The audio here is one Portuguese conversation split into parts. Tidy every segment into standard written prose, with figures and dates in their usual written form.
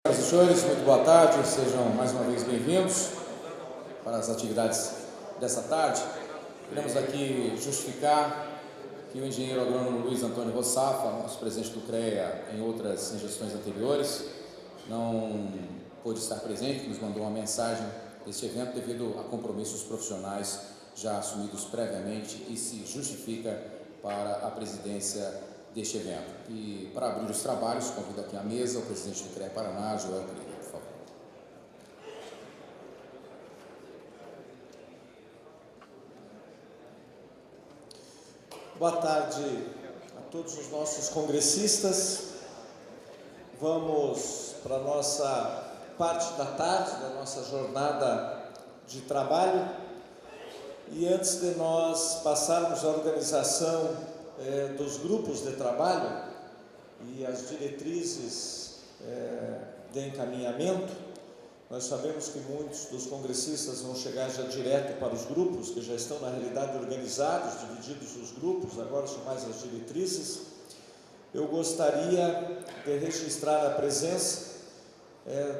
Senhoras e senhores, muito boa tarde, sejam mais uma vez bem-vindos para as atividades dessa tarde. Queremos aqui justificar que o engenheiro agrônomo Luiz Antônio Rossafa, nosso presidente do CREA em outras gestões anteriores, não pôde estar presente, nos mandou uma mensagem deste evento devido a compromissos profissionais já assumidos previamente e se justifica para a presidência deste evento. E para abrir os trabalhos, convido aqui à mesa o presidente do CREA Paraná, Joel Krieger, por favor. Boa tarde a todos os nossos congressistas. Vamos para a nossa parte da tarde, da nossa jornada de trabalho. E antes de nós passarmos a organização dos grupos de trabalho e as diretrizes de encaminhamento, nós sabemos que muitos dos congressistas vão chegar já direto para os grupos, que já estão na realidade organizados, divididos os grupos, agora são mais as diretrizes. Eu gostaria de registrar a presença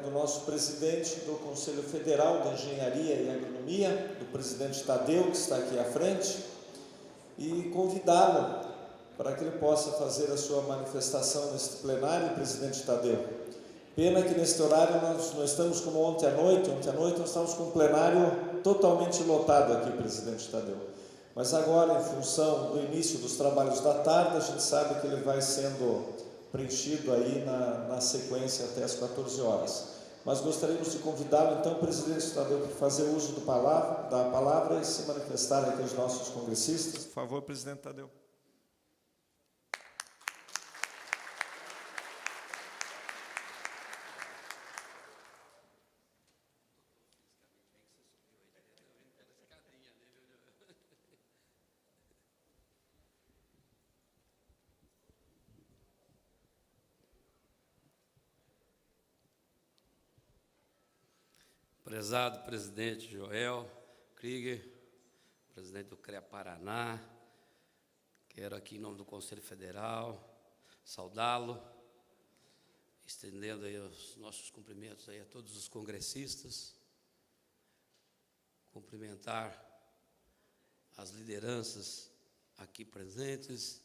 do nosso presidente do Conselho Federal de Engenharia e Agronomia, do presidente Tadeu, que está aqui à frente, e convidá-lo para que ele possa fazer a sua manifestação neste plenário, presidente Tadeu. Pena que neste horário nós não estamos como ontem à noite nós estávamos com um plenário totalmente lotado aqui, presidente Tadeu. Mas agora, em função do início dos trabalhos da tarde, a gente sabe que ele vai sendo preenchido aí na sequência até as 14 horas. Mas gostaríamos de convidá-lo, então, presidente Tadeu, para fazer uso da palavra e se manifestar aqui aos nossos congressistas. Por favor, presidente Tadeu. Prezado presidente Joel Krieger, presidente do CREA Paraná, quero aqui em nome do Conselho Federal saudá-lo, estendendo aí os nossos cumprimentos aí a todos os congressistas, cumprimentar as lideranças aqui presentes,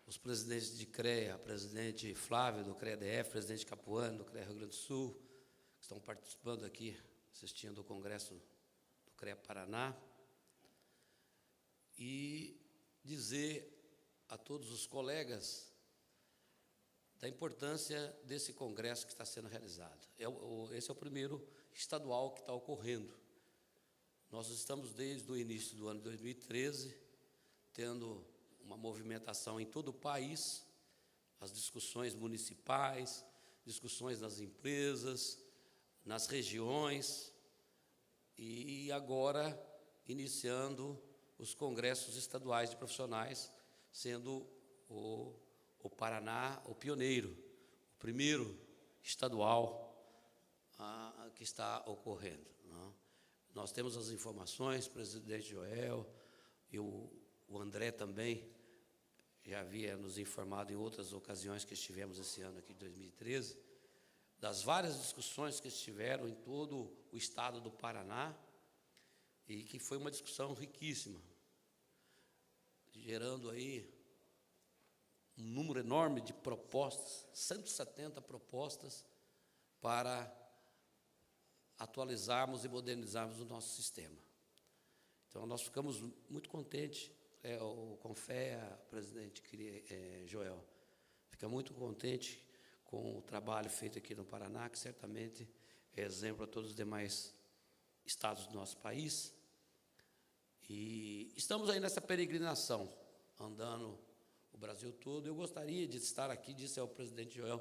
os presidentes de CREA, presidente Flávio do CREA-DF, presidente Capuano do CREA Rio Grande do Sul, que estão participando aqui, assistindo ao Congresso do CREA Paraná, e dizer a todos os colegas da importância desse congresso que está sendo realizado. Esse é o primeiro estadual que está ocorrendo. Nós estamos desde o início do ano de 2013, tendo uma movimentação em todo o país, as discussões municipais, discussões nas empresas, nas regiões, e agora iniciando os congressos estaduais de profissionais, sendo o Paraná o pioneiro, o primeiro estadual que está ocorrendo. Não? Nós temos as informações, presidente Joel e o André também já havia nos informado em outras ocasiões que estivemos esse ano aqui de 2013, das várias discussões que estiveram em todo o estado do Paraná, e que foi uma discussão riquíssima, gerando aí um número enorme de propostas, 170 propostas, para atualizarmos e modernizarmos o nosso sistema. Então, nós ficamos muito contentes, o CONFEA, presidente Joel, fica muito contente com o trabalho feito aqui no Paraná, que certamente é exemplo a todos os demais estados do nosso país. E estamos aí nessa peregrinação, andando o Brasil todo. Eu gostaria de estar aqui, disse ao presidente Joel,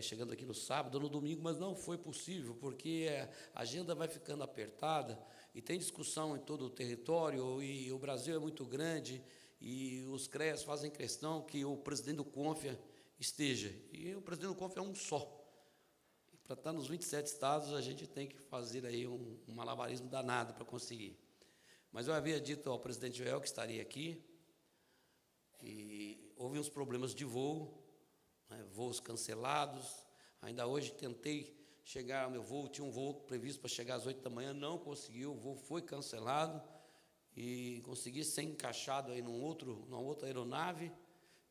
chegando aqui no sábado, no domingo, mas não foi possível, porque a agenda vai ficando apertada, e tem discussão em todo o território, e o Brasil é muito grande, e os CREAs fazem questão que o presidente do CONFEA esteja, e o presidente do CONFEA é um só. Para estar nos 27 estados, a gente tem que fazer aí um malabarismo danado para conseguir. Mas eu havia dito ao presidente Joel que estaria aqui, e houve uns problemas de voo, voos cancelados, Ainda hoje tentei chegar ao meu voo, tinha um voo previsto para chegar às 8 da manhã, não conseguiu, o voo foi cancelado e consegui ser encaixado aí numa outra aeronave,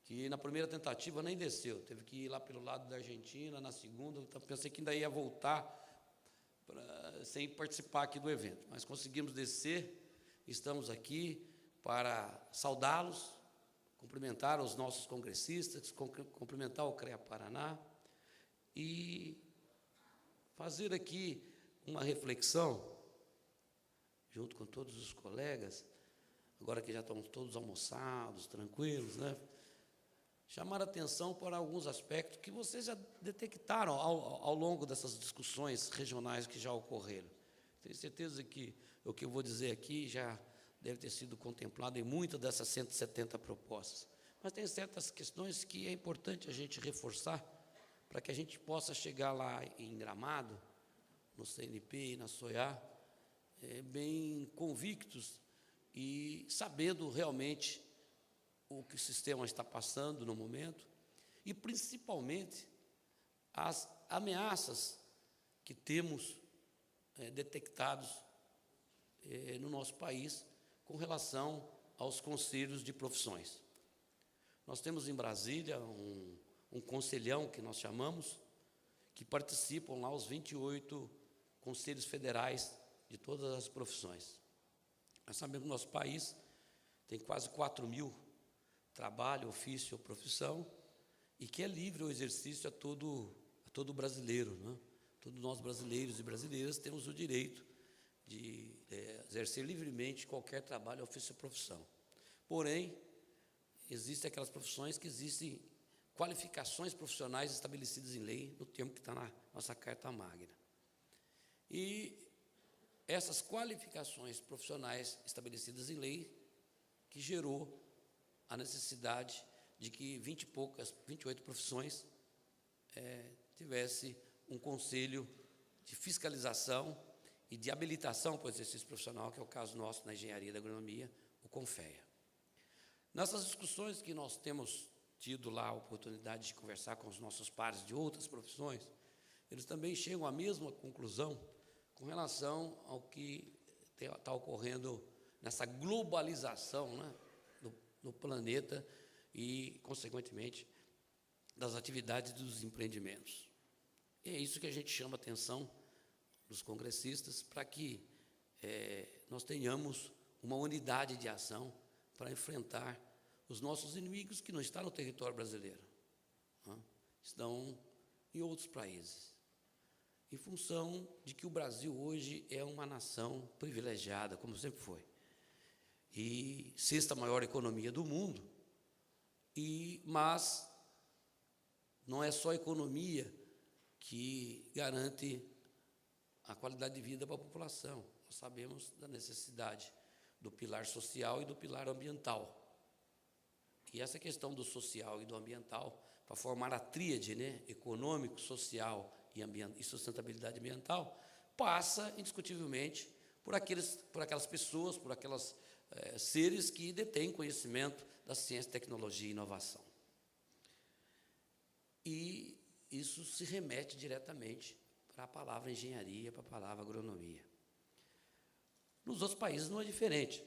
que na primeira tentativa nem desceu, teve que ir lá pelo lado da Argentina, na segunda, então pensei que ainda ia voltar sem participar aqui do evento, mas conseguimos descer, estamos aqui para saudá-los, cumprimentar os nossos congressistas, cumprimentar o CREA Paraná e fazer aqui uma reflexão, junto com todos os colegas, agora que já estamos todos almoçados, tranquilos, né? Chamar a atenção para alguns aspectos que vocês já detectaram ao longo dessas discussões regionais que já ocorreram. Tenho certeza que o que eu vou dizer aqui já deve ter sido contemplado em muitas dessas 170 propostas. Mas tem certas questões que é importante a gente reforçar para que a gente possa chegar lá em Gramado, no CNP e na SOIA, bem convictos e sabendo realmente o que o sistema está passando no momento e, principalmente, as ameaças que temos detectados no nosso país com relação aos conselhos de profissões. Nós temos em Brasília um conselhão, que nós chamamos, que participam lá os 28 conselhos federais de todas as profissões. Nós sabemos que o nosso país tem quase 4.000 trabalho, ofício ou profissão, e que é livre o exercício a todo brasileiro, né? Todos nós brasileiros e brasileiras temos o direito de exercer livremente qualquer trabalho, ofício ou profissão. Porém, existem aquelas profissões que existem qualificações profissionais estabelecidas em lei, no termo que está na nossa Carta Magna. E essas qualificações profissionais estabelecidas em lei, que gerou a necessidade de que 28 profissões tivesse um conselho de fiscalização e de habilitação para o exercício profissional, que é o caso nosso na Engenharia da Agronomia, o CONFEA. Nessas discussões que nós temos tido lá a oportunidade de conversar com os nossos pares de outras profissões, eles também chegam à mesma conclusão com relação ao que está ocorrendo nessa globalização, né, do planeta e, consequentemente, das atividades dos empreendimentos. E é isso que a gente chama a atenção dos congressistas para que nós tenhamos uma unidade de ação para enfrentar os nossos inimigos que não estão no território brasileiro, né? Estão em outros países, em função de que o Brasil hoje é uma nação privilegiada, como sempre foi, e sexta maior economia do mundo, mas não é só a economia que garante a qualidade de vida para a população. Nós sabemos da necessidade do pilar social e do pilar ambiental. E essa questão do social e do ambiental, para formar a tríade, né, econômico, social e sustentabilidade ambiental, passa, indiscutivelmente, por aquelas pessoas, por aquelas seres que detêm conhecimento da ciência, tecnologia e inovação. E isso se remete diretamente para a palavra engenharia, para a palavra agronomia. Nos outros países não é diferente.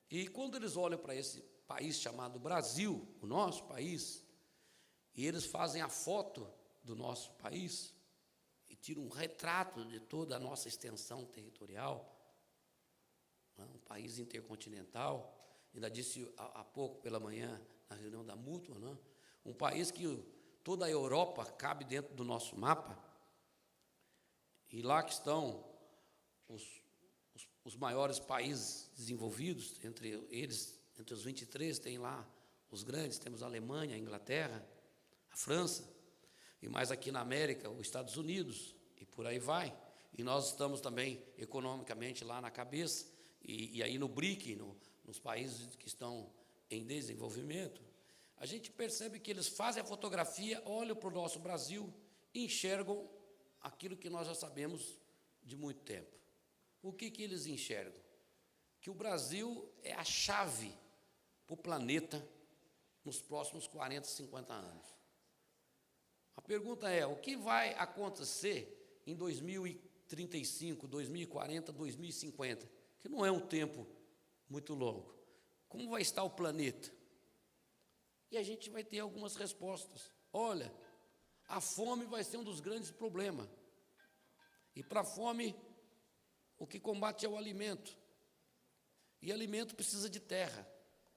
E quando eles olham para esse país chamado Brasil, o nosso país, e eles fazem a foto do nosso país e tiram um retrato de toda a nossa extensão territorial, né, um país intercontinental, ainda disse há pouco pela manhã na reunião da Mútua, né, um país que toda a Europa cabe dentro do nosso mapa, e lá que estão os maiores países desenvolvidos, entre os 23, tem lá os grandes, temos a Alemanha, a Inglaterra, a França, e mais aqui na América, os Estados Unidos, e por aí vai. E nós estamos também economicamente lá na cabeça, e aí no BRIC, nos países que estão em desenvolvimento, a gente percebe que eles fazem a fotografia, olham para o nosso Brasil e enxergam aquilo que nós já sabemos de muito tempo. O que eles enxergam? Que o Brasil é a chave para o planeta nos próximos 40, 50 anos. A pergunta é, o que vai acontecer em 2035, 2040, 2050, que não é um tempo muito longo? Como vai estar o planeta? E a gente vai ter algumas respostas. Olha, a fome vai ser um dos grandes problemas. E para a fome, o que combate é o alimento. E alimento precisa de terra.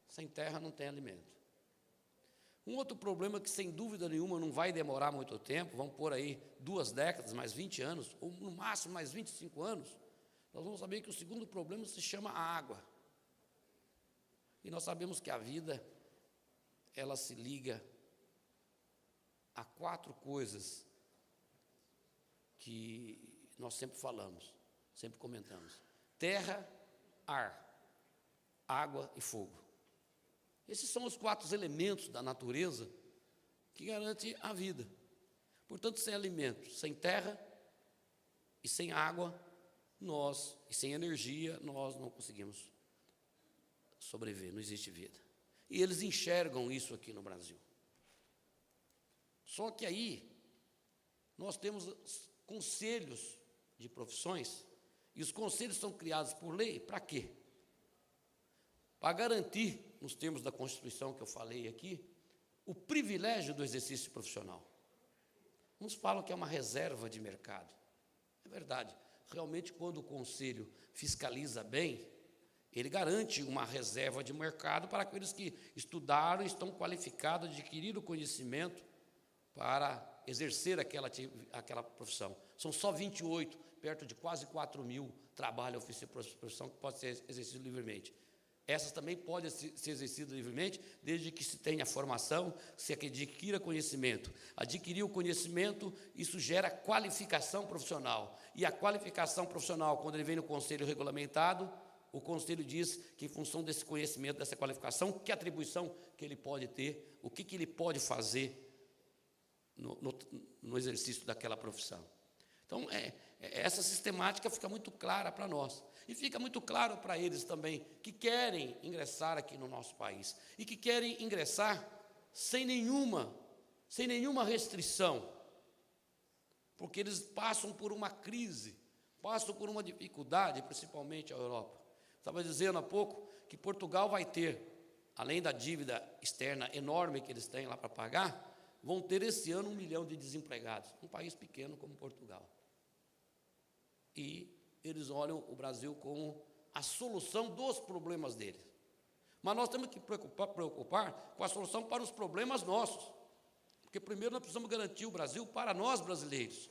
Sem terra não tem alimento. Um outro problema que, sem dúvida nenhuma, não vai demorar muito tempo, vamos pôr aí 2 décadas, mais 20 anos, ou no máximo mais 25 anos, nós vamos saber que o segundo problema se chama a água. E nós sabemos que a vida, ela se liga a 4 coisas que nós sempre falamos, sempre comentamos: terra, ar, água e fogo. Esses são os 4 elementos da natureza que garantem a vida. Portanto, sem alimento, sem terra e sem água, e sem energia, nós não conseguimos sobreviver, não existe vida. E eles enxergam isso aqui no Brasil. Só que aí, nós temos conselhos de profissões, e os conselhos são criados por lei, para quê? Para garantir, nos termos da Constituição que eu falei aqui, o privilégio do exercício profissional. Uns falam que é uma reserva de mercado. É verdade. Realmente, quando o conselho fiscaliza bem, ele garante uma reserva de mercado para aqueles que estudaram e estão qualificados, adquiriram conhecimento para exercer aquela profissão. São só 28, perto de quase 4.000 trabalhos oficiais de profissão que pode ser exercido livremente. Essas também podem ser exercidas livremente, desde que se tenha formação, se adquira conhecimento. Adquirir o conhecimento, isso gera qualificação profissional. E a qualificação profissional, quando ele vem no conselho regulamentado, o conselho diz que, em função desse conhecimento, dessa qualificação, que atribuição que ele pode ter, o que ele pode fazer no exercício daquela profissão. Então, essa sistemática fica muito clara para nós. E fica muito claro para eles também que querem ingressar aqui no nosso país e que querem ingressar sem nenhuma restrição, porque eles passam por uma crise, passam por uma dificuldade, principalmente a Europa. Estava dizendo há pouco que Portugal vai ter, além da dívida externa enorme que eles têm lá para pagar, vão ter esse ano 1 milhão de desempregados, um país pequeno como Portugal. E eles olham o Brasil como a solução dos problemas deles. Mas nós temos que preocupar com a solução para os problemas nossos. Porque primeiro nós precisamos garantir o Brasil para nós brasileiros.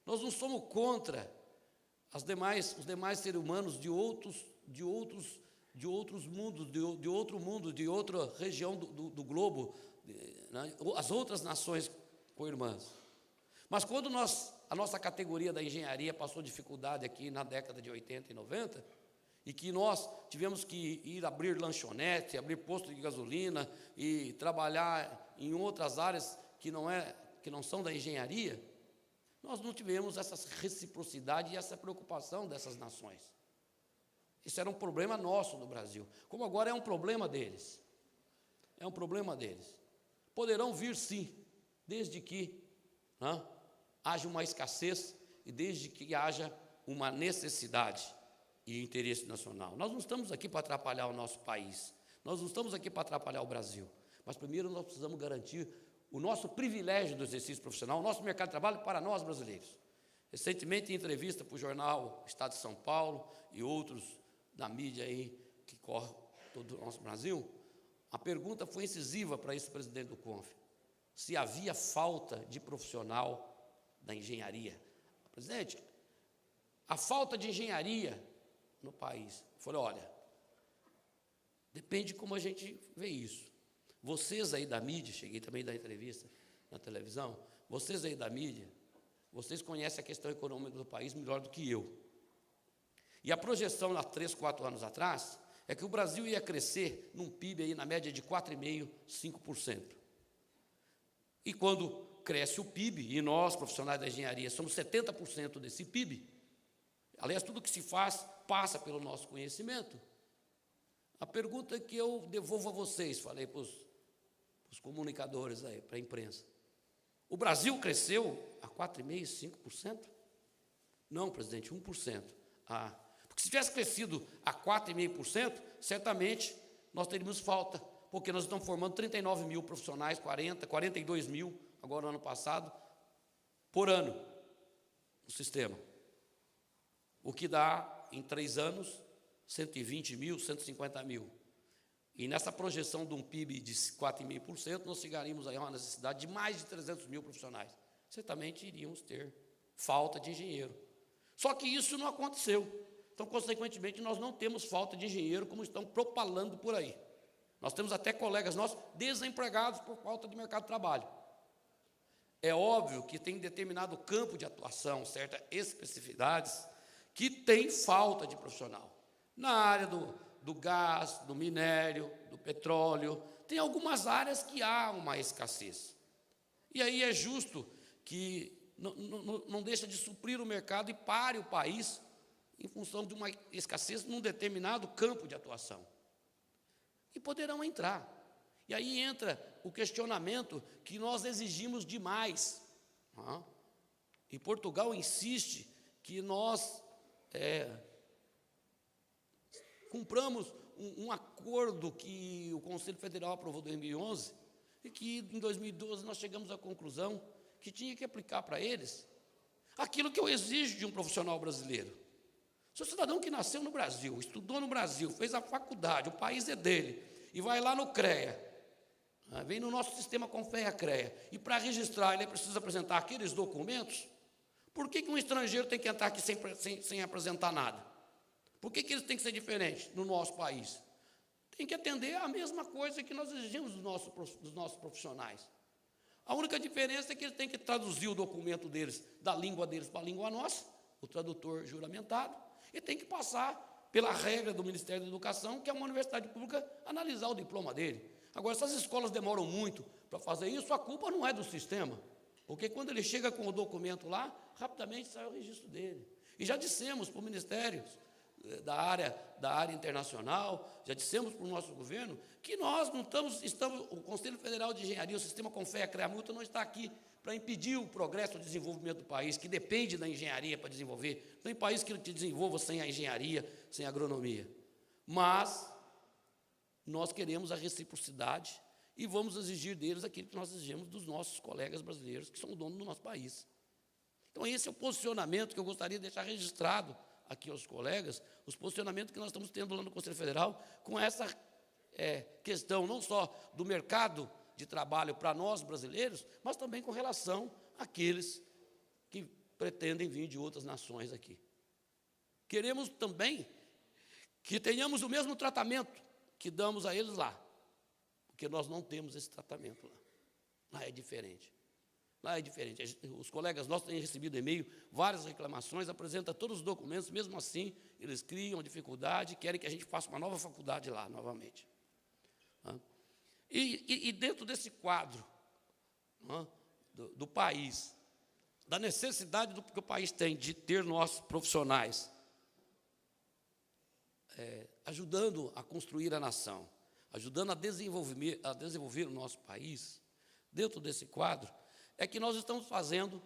Nós não somos contra os demais seres humanos de outros mundos, de outro mundo, de outra região do globo, né? As outras nações co-irmãs. Mas quando a nossa categoria da engenharia passou dificuldade aqui na década de 80 e 90, e que nós tivemos que ir abrir lanchonete, abrir posto de gasolina e trabalhar em outras áreas que não são da engenharia, nós não tivemos essa reciprocidade e essa preocupação dessas nações. Isso era um problema nosso no Brasil, como agora é um problema deles. É um problema deles. Poderão vir, sim, desde que haja uma escassez e desde que haja uma necessidade e interesse nacional. Nós não estamos aqui para atrapalhar o nosso país, nós não estamos aqui para atrapalhar o Brasil, mas primeiro nós precisamos garantir o nosso privilégio do exercício profissional, o nosso mercado de trabalho para nós brasileiros. Recentemente, em entrevista para o jornal Estado de São Paulo e outros da mídia aí que corre todo o nosso Brasil, a pergunta foi incisiva para esse presidente do CONF, se havia falta de profissional da engenharia. Presidente, a falta de engenharia no país. Eu falei, olha, depende de como a gente vê isso. Vocês aí da mídia, cheguei também da entrevista na televisão, vocês aí da mídia, vocês conhecem a questão econômica do país melhor do que eu. E a projeção há 3, 4 anos atrás é que o Brasil ia crescer num PIB aí na média de 4,5%, 5%. E quando cresce o PIB, e nós, profissionais da engenharia, somos 70% desse PIB, aliás, tudo que se faz passa pelo nosso conhecimento. A pergunta que eu devolvo a vocês, falei para os comunicadores aí, para a imprensa, O Brasil cresceu a 4,5%, 5%? Não, presidente, 1%. Porque se tivesse crescido a 4,5%, certamente nós teríamos falta, porque nós estamos formando 39 mil profissionais, 42 mil, agora no ano passado, por ano, no sistema. O que dá, em 3 anos, 120 mil, 150 mil. E nessa projeção de um PIB de 4,5%, nós chegaríamos aí a uma necessidade de mais de 300 mil profissionais. Certamente iríamos ter falta de engenheiro. Só que isso não aconteceu. Então, consequentemente, nós não temos falta de engenheiro, como estão propalando por aí. Nós temos até colegas nossos desempregados por falta de mercado de trabalho. É óbvio que tem determinado campo de atuação, certas especificidades, que tem falta de profissional. Na área do gás, do minério, do petróleo, tem algumas áreas que há uma escassez. E aí é justo que não deixa de suprir o mercado e pare o país em função de uma escassez num determinado campo de atuação. E poderão entrar. E aí entra o questionamento que nós exigimos demais. E Portugal insiste que nós cumpramos um acordo que o Conselho Federal aprovou em 2011 e que em 2012 nós chegamos à conclusão que tinha que aplicar para eles aquilo que eu exijo de um profissional brasileiro. Se o cidadão que nasceu no Brasil, estudou no Brasil, fez a faculdade, o país é dele, e vai lá no CREA, vem no nosso sistema Confea-CREA, e para registrar ele precisa apresentar aqueles documentos, por que um estrangeiro tem que entrar aqui sem apresentar nada? Por que eles têm que ser diferentes no nosso país? Tem que atender a mesma coisa que nós exigimos dos nossos profissionais. A única diferença é que eles têm que traduzir o documento deles, da língua deles para a língua nossa, o tradutor juramentado, e tem que passar pela regra do Ministério da Educação, que é uma universidade pública, analisar o diploma dele. Agora, se as escolas demoram muito para fazer isso, a culpa não é do sistema, porque quando ele chega com o documento lá, rapidamente sai o registro dele. E já dissemos para o Ministério da área internacional, já dissemos para o nosso governo, que nós não estamos, o Conselho Federal de Engenharia, o sistema Confea-CREA-Multa, não está aqui para impedir o progresso e o desenvolvimento do país, que depende da engenharia para desenvolver. Não tem país que te desenvolva sem a engenharia, sem a agronomia. Mas nós queremos a reciprocidade e vamos exigir deles aquilo que nós exigimos dos nossos colegas brasileiros, que são o dono do nosso país. Então, esse é o posicionamento que eu gostaria de deixar registrado aqui aos colegas, os posicionamentos que nós estamos tendo lá no Conselho Federal, com essa questão não só do mercado de trabalho para nós brasileiros, mas também com relação àqueles que pretendem vir de outras nações aqui. Queremos também que tenhamos o mesmo tratamento que damos a eles lá, porque nós não temos esse tratamento lá. Lá é diferente. Lá é diferente. Os colegas nossos têm recebido e-mail, várias reclamações, apresentam todos os documentos, mesmo assim, eles criam dificuldade, querem que a gente faça uma nova faculdade lá, novamente. E dentro desse quadro do país, da necessidade que o país tem de ter nossos profissionais, ajudando a construir a nação, ajudando a desenvolver o nosso país, dentro desse quadro, é que nós estamos fazendo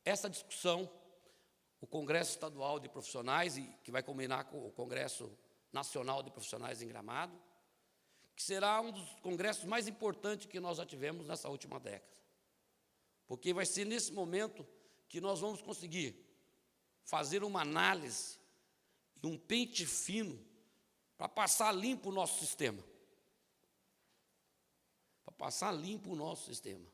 essa discussão, o Congresso Estadual de Profissionais, que vai combinar com o Congresso Nacional de Profissionais em Gramado, que será um dos congressos mais importantes que nós já tivemos nessa última década. Porque vai ser nesse momento que nós vamos conseguir fazer uma análise e um pente fino para passar limpo o nosso sistema. Para passar limpo o nosso sistema.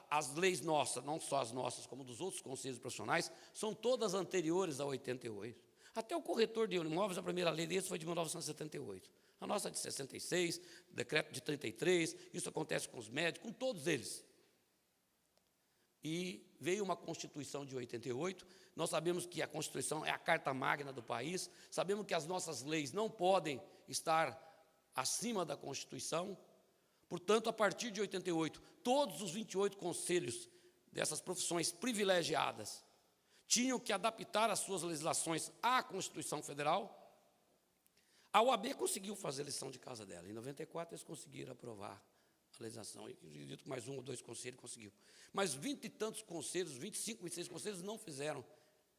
As leis nossas, não só as nossas, como dos outros conselhos profissionais, são todas anteriores a 88. Até o corretor de imóveis, a primeira lei deles foi de 1978. A nossa é de 66, decreto de 33, isso acontece com os médicos, com todos eles. E veio uma Constituição de 88, nós sabemos que a Constituição é a carta magna do país, sabemos que as nossas leis não podem estar acima da Constituição. Portanto, a partir de 88, todos os 28 conselhos dessas profissões privilegiadas tinham que adaptar as suas legislações à Constituição Federal. A OAB conseguiu fazer a lição de casa dela. Em 94, eles conseguiram aprovar a legislação. Eu acredito que mais um ou dois conselhos conseguiu. Mas 20 e tantos conselhos, 25, 26 conselhos não fizeram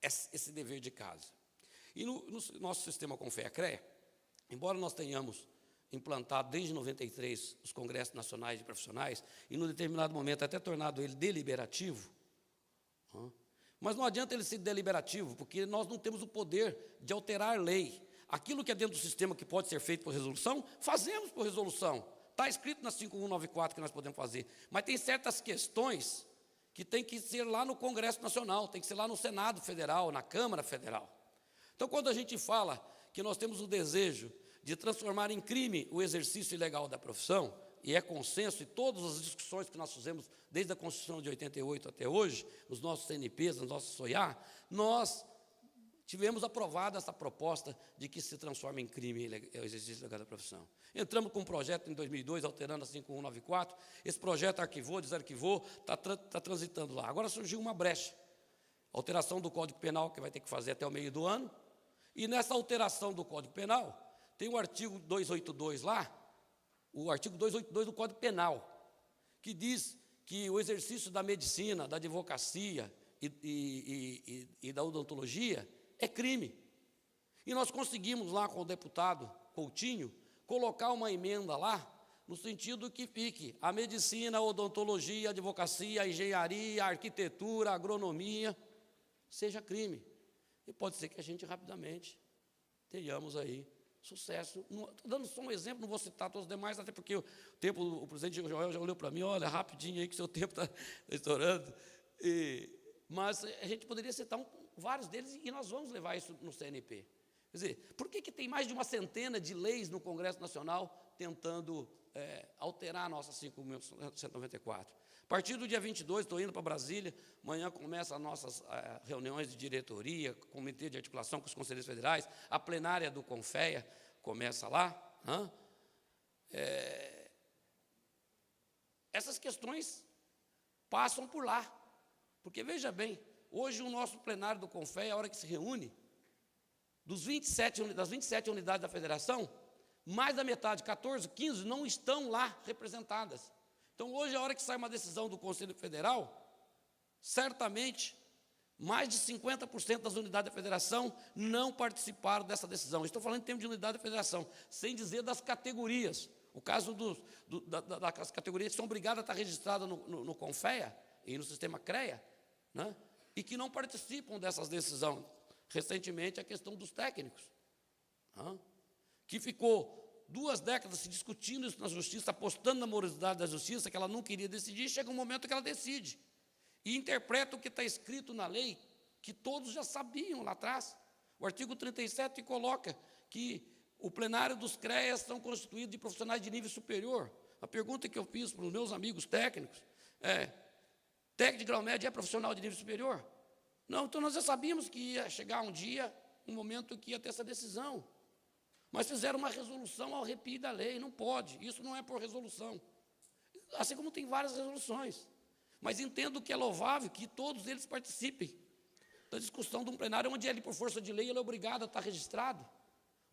esse dever de casa. E no nosso sistema Confea-CREA, embora nós tenhamos implantado desde 93 os congressos nacionais de profissionais, e num determinado momento até tornado ele deliberativo, mas não adianta ele ser deliberativo, porque nós não temos o poder de alterar lei. Aquilo que é dentro do sistema que pode ser feito por resolução, fazemos por resolução. Está escrito na 5194 que nós podemos fazer. Mas tem certas questões que tem que ser lá no Congresso Nacional, tem que ser lá no Senado Federal, na Câmara Federal. Então, quando a gente fala que nós temos o desejo de transformar em crime o exercício ilegal da profissão, e é consenso, e todas as discussões que nós fizemos desde a Constituição de 88 até hoje, nos nossos CNPs, nos nossos SOIA, nós tivemos aprovada essa proposta de que se transforme em crime o exercício ilegal da profissão. Entramos com um projeto em 2002, alterando a 5194, esse projeto arquivou, desarquivou, está transitando lá. Agora surgiu uma brecha, alteração do Código Penal, que vai ter que fazer até o meio do ano, e nessa alteração do Código Penal, tem o artigo 282 lá, o artigo 282 do Código Penal, que diz que o exercício da medicina, da advocacia e da odontologia é crime. E nós conseguimos lá com o deputado Coutinho colocar uma emenda lá, no sentido que fique a medicina, a odontologia, a advocacia, a engenharia, a arquitetura, a agronomia, seja crime. E pode ser que a gente rapidamente tenhamos aí sucesso. Estou dando só um exemplo, não vou citar todos os demais, até porque o presidente Joel já olhou para mim, olha, rapidinho aí que o seu tempo está estourando. Mas a gente poderia citar vários deles e nós vamos levar isso no CNP. Quer dizer, por que tem mais de uma centena de leis no Congresso Nacional tentando alterar a nossa 5.194? A partir do dia 22, estou indo para Brasília, amanhã começam as nossas reuniões de diretoria, comitê de articulação com os conselheiros federais, a plenária do Confea começa lá. Essas questões passam por lá, porque, veja bem, hoje o nosso plenário do Confea, a hora que se reúne, das 27 unidades da federação, mais da metade, 14, 15, não estão lá representadas. Então, hoje, a hora que sai uma decisão do Conselho Federal, certamente, mais de 50% das unidades da federação não participaram dessa decisão. Estou falando em termos de unidade da federação, sem dizer das categorias. O caso das categorias que são obrigadas a estar registradas no Confea e no sistema CREA, né, e que não participam dessas decisões. Recentemente, a questão dos técnicos, que ficou 2 décadas se discutindo isso na justiça, apostando na morosidade da justiça, que ela não queria decidir, chega um momento que ela decide. E interpreta o que está escrito na lei, que todos já sabiam lá atrás. O artigo 37 coloca que o plenário dos CREAs são constituídos de profissionais de nível superior. A pergunta que eu fiz para os meus amigos técnicos é: técnico de grau médio é profissional de nível superior? Não, então nós já sabíamos que ia chegar um dia, um momento que ia ter essa decisão. Mas fizeram uma resolução ao arrepio da lei, não pode, isso não é por resolução. Assim como tem várias resoluções. Mas entendo que é louvável que todos eles participem da discussão de um plenário onde ele, por força de lei, ele é obrigado a estar registrado.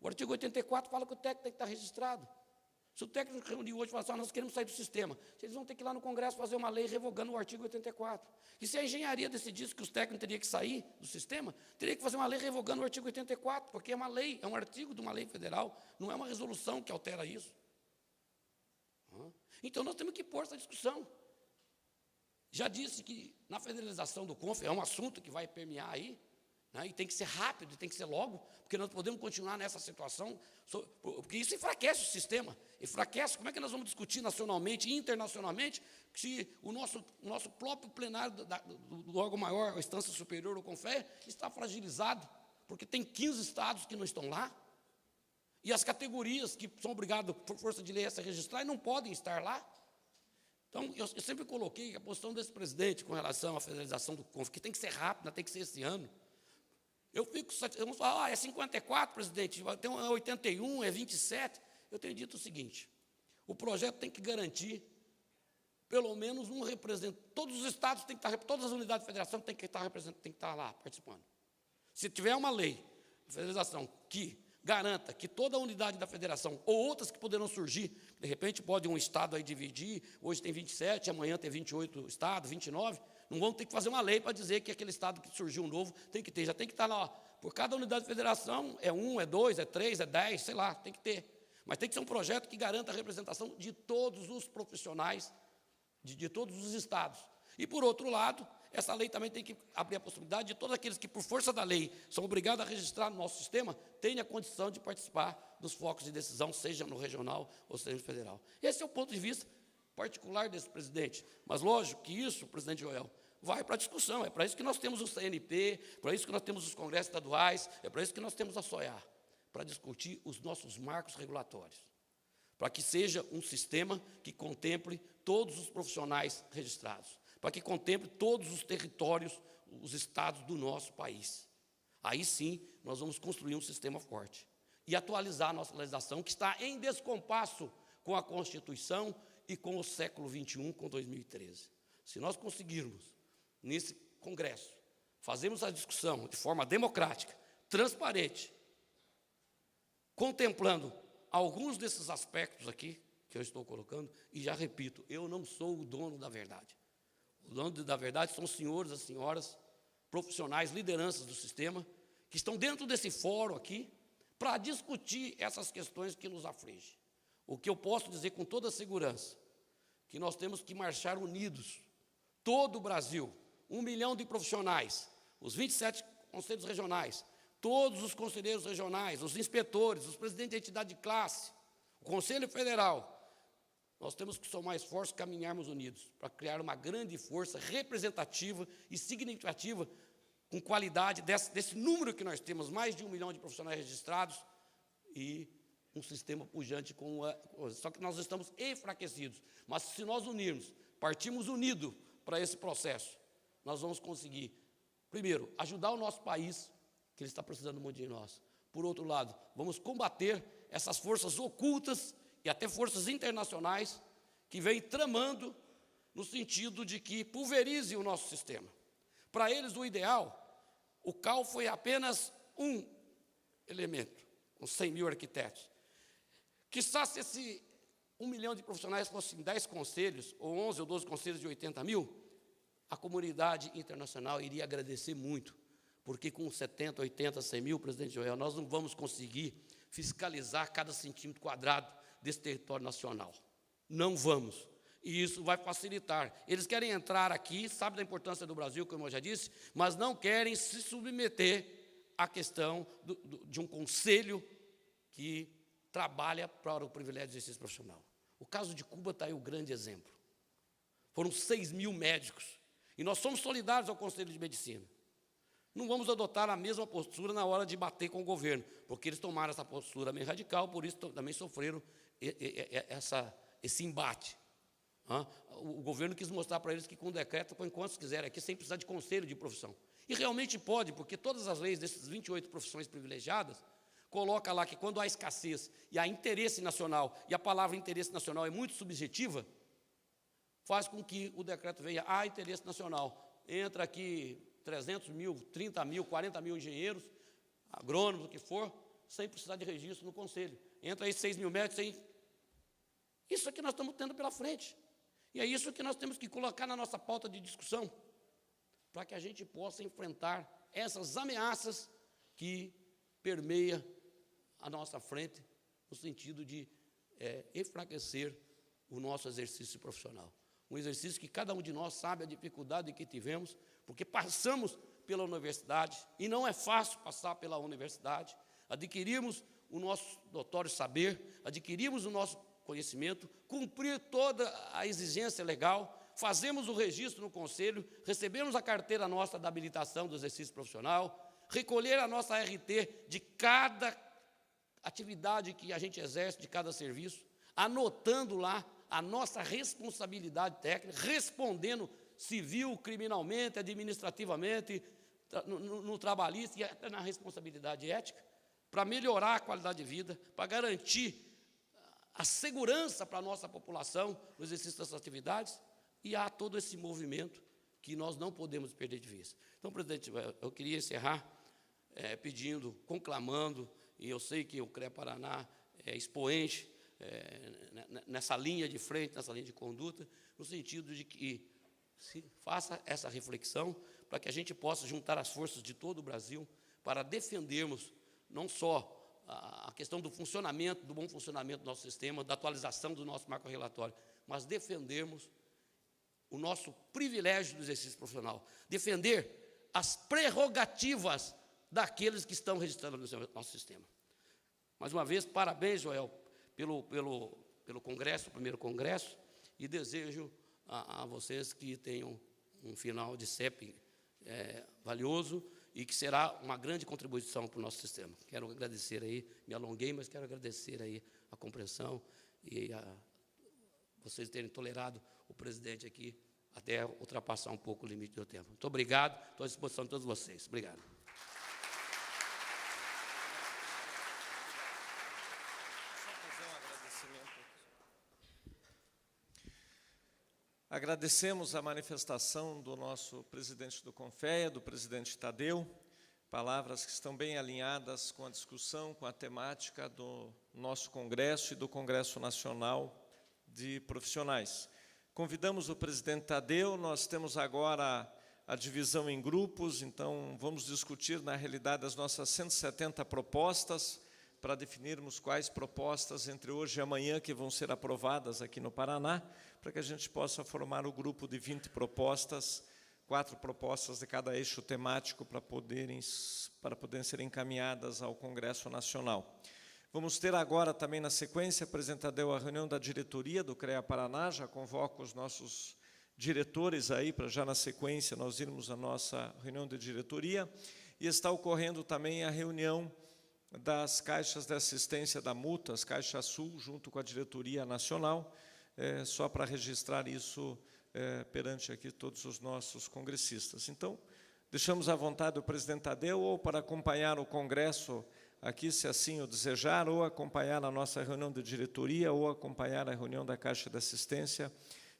O artigo 84 fala que o técnico tem que estar registrado. Se o técnico reunir hoje e falar assim, nós queremos sair do sistema, eles vão ter que ir lá no Congresso fazer uma lei revogando o artigo 84. E se a engenharia decidisse que os técnicos teriam que sair do sistema, teria que fazer uma lei revogando o artigo 84, porque é uma lei, é um artigo de uma lei federal, não é uma resolução que altera isso. Então, nós temos que pôr essa discussão. Já disse que na federalização do CONF é um assunto que vai permear aí, né, e tem que ser rápido, tem que ser logo, porque nós podemos continuar nessa situação, porque isso enfraquece o sistema, enfraquece. Como é que nós vamos discutir nacionalmente e internacionalmente se o nosso próprio plenário do órgão maior, a instância superior, o CONFEA, está fragilizado, porque tem 15 estados que não estão lá, e as categorias que são obrigadas, por força de lei, a se registrar e não podem estar lá. Então, eu sempre coloquei a posição desse presidente com relação à federalização do CONF, que tem que ser rápida, tem que ser esse ano. Eu fico, vamos falar, é 54, presidente, tem 81, é 27. Eu tenho dito o seguinte: o projeto tem que garantir pelo menos um representante. Todos os estados têm que estar, todas as unidades de federação têm que estar lá participando. Se tiver uma lei de federalização que garanta que toda a unidade da federação, ou outras que poderão surgir, de repente pode um estado aí dividir, hoje tem 27, amanhã tem 28 estados, 29, não vão ter que fazer uma lei para dizer que aquele estado que surgiu novo tem que ter, já tem que estar lá, por cada unidade de federação, é 1, é 2, é 3, é 10, sei lá, tem que ter. Mas tem que ser um projeto que garanta a representação de todos os profissionais, de todos os estados. E, por outro lado, essa lei também tem que abrir a possibilidade de todos aqueles que, por força da lei, são obrigados a registrar no nosso sistema, tenham a condição de participar dos focos de decisão, seja no regional ou seja no federal. Esse é o ponto de vista particular desse presidente. Mas, lógico que isso, presidente Joel, vai para a discussão. É para isso que nós temos o CNP, para isso que nós temos os congressos estaduais, é para isso que nós temos a SOIAR, para discutir os nossos marcos regulatórios, para que seja um sistema que contemple todos os profissionais registrados, para que contemple todos os territórios, os estados do nosso país. Aí sim, nós vamos construir um sistema forte e atualizar a nossa legislação, que está em descompasso com a Constituição e com o século XXI, com 2013. Se nós conseguirmos, nesse Congresso, fazermos a discussão de forma democrática, transparente, contemplando alguns desses aspectos aqui, que eu estou colocando, e já repito, eu não sou o dono da verdade. O dono da verdade são os senhores, as senhoras, profissionais, lideranças do sistema, que estão dentro desse fórum aqui, para discutir essas questões que nos afligem. O que eu posso dizer com toda segurança, que nós temos que marchar unidos, todo o Brasil, 1 milhão de profissionais, os 27 conselhos regionais, todos os conselheiros regionais, os inspetores, os presidentes de entidade de classe, o Conselho Federal, nós temos que somar esforços e caminharmos unidos para criar uma grande força representativa e significativa, com qualidade desse número que nós temos, mais de 1 milhão de profissionais registrados e um sistema pujante, só que nós estamos enfraquecidos. Mas se nós unirmos, partirmos unidos para esse processo, nós vamos conseguir, primeiro, ajudar o nosso país, que ele está precisando muito de nós. Por outro lado, vamos combater essas forças ocultas e até forças internacionais que vêm tramando no sentido de que pulverize o nosso sistema. Para eles, o ideal, o CAL foi apenas um elemento, com 100 mil arquitetos. Quizá se esse 1 milhão de profissionais fossem 10 conselhos, ou 11 ou 12 conselhos de 80 mil, a comunidade internacional iria agradecer muito, porque com 70, 80, 100 mil, presidente Joel, nós não vamos conseguir fiscalizar cada centímetro quadrado desse território nacional. Não vamos. E isso vai facilitar. Eles querem entrar aqui, sabem da importância do Brasil, como eu já disse, mas não querem se submeter à questão de um conselho que trabalha para o privilégio do exercício profissional. O caso de Cuba está aí o grande exemplo. Foram 6 mil médicos. E nós somos solidários ao Conselho de Medicina. Não vamos adotar a mesma postura na hora de bater com o governo, porque eles tomaram essa postura meio radical, por isso também sofreram esse embate. O governo quis mostrar para eles que com o decreto põe quantos quiserem aqui, sem precisar de conselho de profissão. E realmente pode, porque todas as leis desses 28 profissões privilegiadas, coloca lá que quando há escassez e há interesse nacional, e a palavra interesse nacional é muito subjetiva, faz com que o decreto venha, há interesse nacional. Entra aqui 300 mil, 30 mil, 40 mil engenheiros, agrônomos, o que for, sem precisar de registro no conselho. Entra aí 6 mil médicos, sem... Isso é que nós estamos tendo pela frente. E é isso que nós temos que colocar na nossa pauta de discussão, para que a gente possa enfrentar essas ameaças que permeiam a nossa frente, no sentido de enfraquecer o nosso exercício profissional. Um exercício que cada um de nós sabe a dificuldade que tivemos, porque passamos pela universidade, e não é fácil passar pela universidade, adquirimos o nosso notório saber, adquirimos o nosso conhecimento, cumprir toda a exigência legal, fazemos o registro no conselho, recebemos a carteira nossa da habilitação do exercício profissional, recolher a nossa RT de cada atividade que a gente exerce, de cada serviço, anotando lá a nossa responsabilidade técnica, respondendo civil, criminalmente, administrativamente, no trabalhista e até na responsabilidade ética, para melhorar a qualidade de vida, para garantir a segurança para a nossa população no exercício dessas atividades, e há todo esse movimento que nós não podemos perder de vista. Então, presidente, eu queria encerrar pedindo, conclamando e eu sei que o CREA Paraná é expoente nessa linha de frente, nessa linha de conduta, no sentido de que se faça essa reflexão para que a gente possa juntar as forças de todo o Brasil para defendermos não só a questão do funcionamento, do bom funcionamento do nosso sistema, da atualização do nosso marco-relatório, mas defendermos o nosso privilégio do exercício profissional, defender as prerrogativas daqueles que estão registrando no nosso sistema. Mais uma vez, parabéns, Joel, pelo congresso, o primeiro congresso, e desejo a vocês que tenham um final de CEP valioso e que será uma grande contribuição para o nosso sistema. Quero agradecer aí, me alonguei, mas quero agradecer aí a compreensão e vocês terem tolerado o presidente aqui até ultrapassar um pouco o limite do tempo. Muito obrigado, estou à disposição de todos vocês. Obrigado. Agradecemos a manifestação do nosso presidente do CONFEA, do presidente Tadeu, palavras que estão bem alinhadas com a discussão, com a temática do nosso congresso e do Congresso Nacional de Profissionais. Convidamos o presidente Tadeu, nós temos agora a divisão em grupos, então vamos discutir, na realidade, as nossas 170 propostas, para definirmos quais propostas entre hoje e amanhã que vão ser aprovadas aqui no Paraná, para que a gente possa formar o grupo de 20 propostas, 4 propostas de cada eixo temático para poderem ser encaminhadas ao Congresso Nacional. Vamos ter agora também, na sequência, apresentadeu a reunião da diretoria do CREA Paraná, já convoco os nossos diretores aí, para já na sequência nós irmos à nossa reunião de diretoria, e está ocorrendo também a reunião das caixas de assistência da Multas, Caixa Sul, junto com a diretoria nacional, só para registrar isso perante aqui todos os nossos congressistas. Então, deixamos à vontade o presidente Tadeu, ou para acompanhar o congresso aqui, se assim o desejar, ou acompanhar a nossa reunião de diretoria, ou acompanhar a reunião da Caixa de Assistência.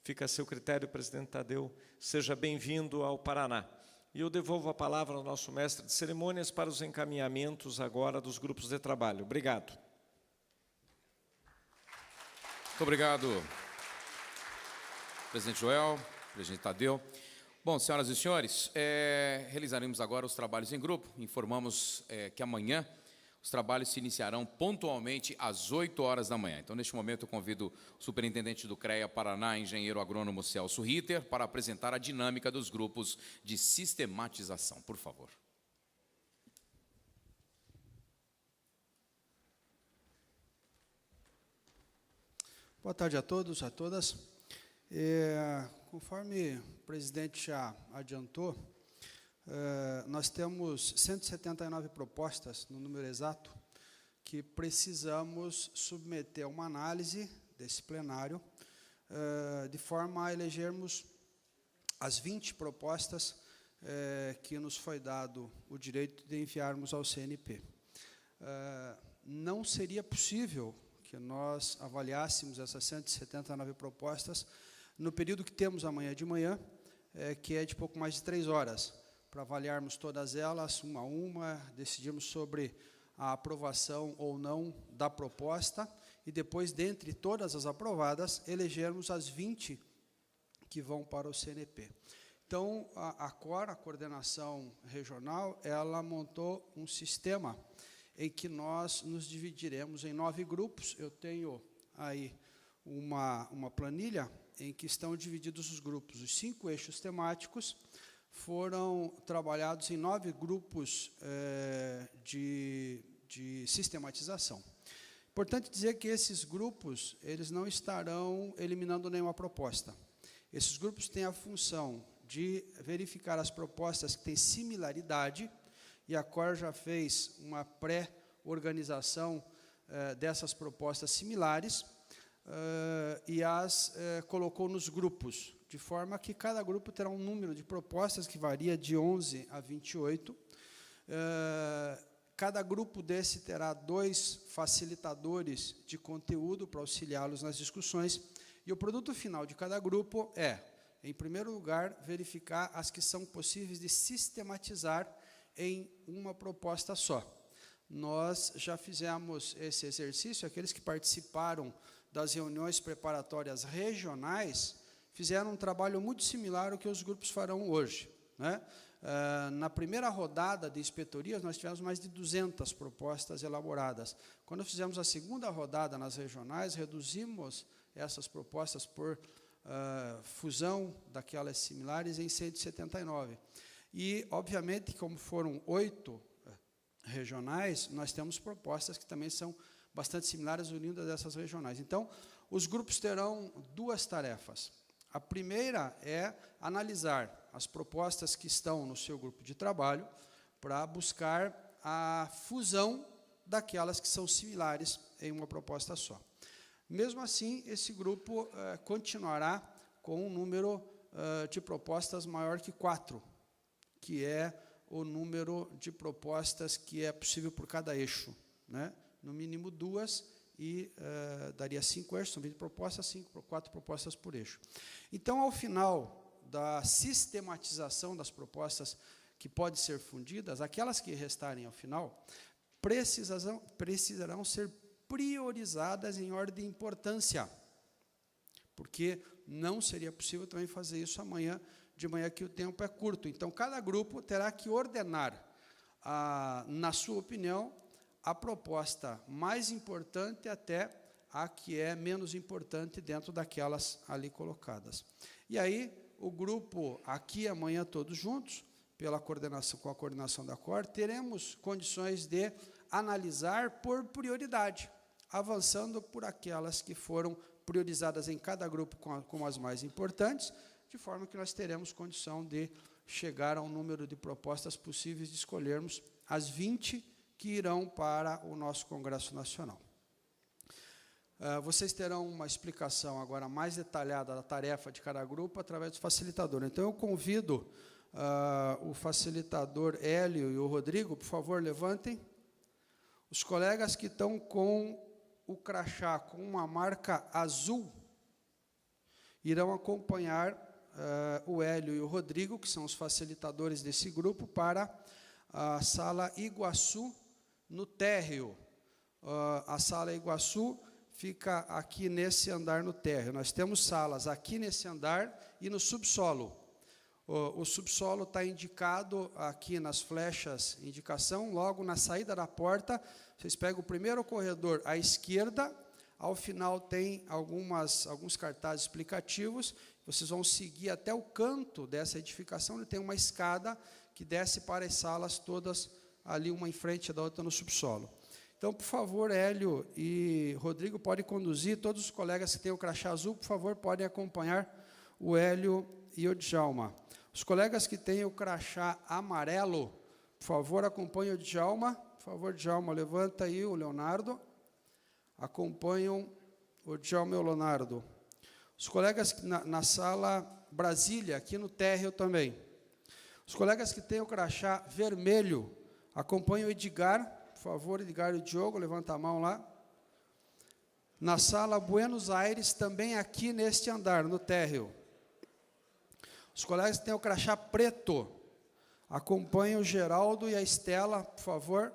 Fica a seu critério, presidente Tadeu. Seja bem-vindo ao Paraná. E eu devolvo a palavra ao nosso mestre de cerimônias para os encaminhamentos agora dos grupos de trabalho. Obrigado. Muito obrigado, presidente Joel, presidente Tadeu. Bom, senhoras e senhores, realizaremos agora os trabalhos em grupo. Informamos que amanhã os trabalhos se iniciarão pontualmente às 8 horas da manhã. Então, neste momento, eu convido o superintendente do CREA Paraná, engenheiro agrônomo Celso Ritter, para apresentar a dinâmica dos grupos de sistematização. Por favor. Boa tarde a todos, a todas. Conforme o presidente já adiantou, nós temos 179 propostas, no número exato, que precisamos submeter a uma análise desse plenário, de forma a elegermos as 20 propostas que nos foi dado o direito de enviarmos ao CNP. Não seria possível que nós avaliássemos essas 179 propostas no período que temos amanhã de manhã, que é de pouco mais de 3 horas, para avaliarmos todas elas, uma a uma, decidirmos sobre a aprovação ou não da proposta, e depois, dentre todas as aprovadas, elegermos as 20 que vão para o CNP. Então, a COR, a Coordenação Regional, ela montou um sistema em que nós nos dividiremos em 9 grupos. Eu tenho aí uma planilha em que estão divididos os grupos. Os 5 eixos temáticos foram trabalhados em 9 grupos de sistematização. Importante dizer que esses grupos, eles não estarão eliminando nenhuma proposta. Esses grupos têm a função de verificar as propostas que têm similaridade, e a COR já fez uma pré-organização dessas propostas similares, e as colocou nos grupos, de forma que cada grupo terá um número de propostas que varia de 11 a 28. Cada grupo desse terá 2 facilitadores de conteúdo para auxiliá-los nas discussões, e o produto final de cada grupo em primeiro lugar, verificar as que são possíveis de sistematizar em uma proposta só. nós já fizemos esse exercício. Aqueles que participaram das reuniões preparatórias regionais fizeram um trabalho muito similar ao que os grupos farão hoje, né? Na primeira rodada de inspetorias, nós tivemos mais de 200 propostas elaboradas. Quando fizemos a segunda rodada nas regionais, reduzimos essas propostas por fusão daquelas similares em 179. E, obviamente, como foram 8 regionais, nós temos propostas que também são bastante similares unidas dessas regionais. Então, os grupos terão 2 tarefas. A primeira é analisar as propostas que estão no seu grupo de trabalho para buscar a fusão daquelas que são similares em uma proposta só. Mesmo assim, esse grupo continuará com um número de propostas maior que 4, que é o número de propostas que é possível por cada eixo, né? No mínimo 2, e daria 5 eixos, são 20 propostas, 4 propostas por eixo. Então, ao final da sistematização das propostas que podem ser fundidas, aquelas que restarem ao final, precisarão ser priorizadas em ordem de importância, porque não seria possível também fazer isso amanhã de manhã, que o tempo é curto. Então, cada grupo terá que ordenar, na sua opinião, a proposta mais importante até a que é menos importante dentro daquelas ali colocadas. E aí, o grupo, aqui amanhã todos juntos, pela coordenação, com a coordenação da COR, teremos condições de analisar por prioridade, avançando por aquelas que foram priorizadas em cada grupo como as mais importantes, de forma que nós teremos condição de chegar ao número de propostas possíveis de escolhermos as 20 que irão para o nosso Congresso Nacional. Vocês terão uma explicação agora mais detalhada da tarefa de cada grupo através do facilitador. Então, eu convido o facilitador Hélio e o Rodrigo, por favor, levantem. Os colegas que estão com o crachá com uma marca azul irão acompanhar o Hélio e o Rodrigo, que são os facilitadores desse grupo, para a Sala Iguaçu, no térreo. A Sala Iguaçu fica aqui nesse andar no térreo. Nós temos salas aqui nesse andar e no subsolo. O subsolo está indicado aqui nas flechas, indicação, logo na saída da porta. Vocês pegam o primeiro corredor à esquerda, ao final tem alguns cartazes explicativos, vocês vão seguir até o canto dessa edificação, onde tem uma escada que desce para as salas todas, ali uma em frente da outra no subsolo. Então, por favor, Hélio e Rodrigo podem conduzir, todos os colegas que têm o crachá azul, por favor, podem acompanhar o Hélio e o Djalma. Os colegas que têm o crachá amarelo, por favor, acompanhem o Djalma. Por favor, Djalma, levanta aí o Leonardo. Acompanham o Djalma e o Leonardo. Os colegas na sala Brasília, aqui no térreo também. Os colegas que têm o crachá vermelho, acompanham o Edgar. Por favor, Edgar e o Diogo, levanta a mão lá. Na sala Buenos Aires, também aqui neste andar, no térreo. Os colegas que têm o crachá preto, acompanhem o Geraldo e a Estela, por favor,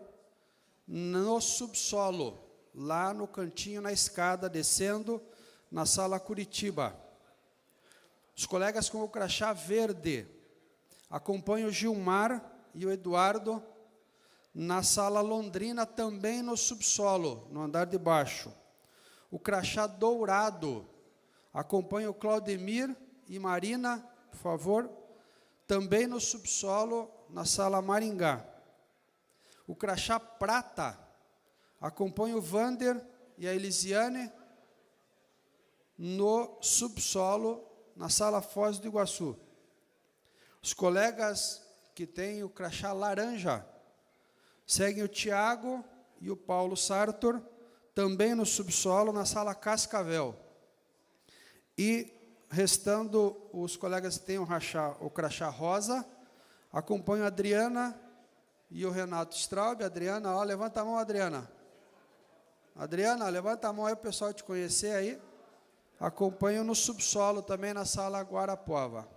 no subsolo, lá no cantinho, na escada, descendo, na sala Curitiba. Os colegas com o crachá verde, acompanhem o Gilmar e o Eduardo, na sala Londrina, também no subsolo, no andar de baixo. O crachá dourado, acompanhem o Claudemir e Marina, por favor, também no subsolo, na sala Maringá. O crachá prata, acompanha o Vander e a Elisiane no subsolo, na sala Foz do Iguaçu. Os colegas que têm o crachá laranja, seguem o Tiago e o Paulo Sartor, também no subsolo, na sala Cascavel. E, restando, os colegas que têm o crachá rosa, acompanham a Adriana e o Renato Straub. Adriana, ó, levanta a mão, Adriana. Adriana, levanta a mão aí para o pessoal te conhecer aí. Acompanham no subsolo, também na sala Guarapuava.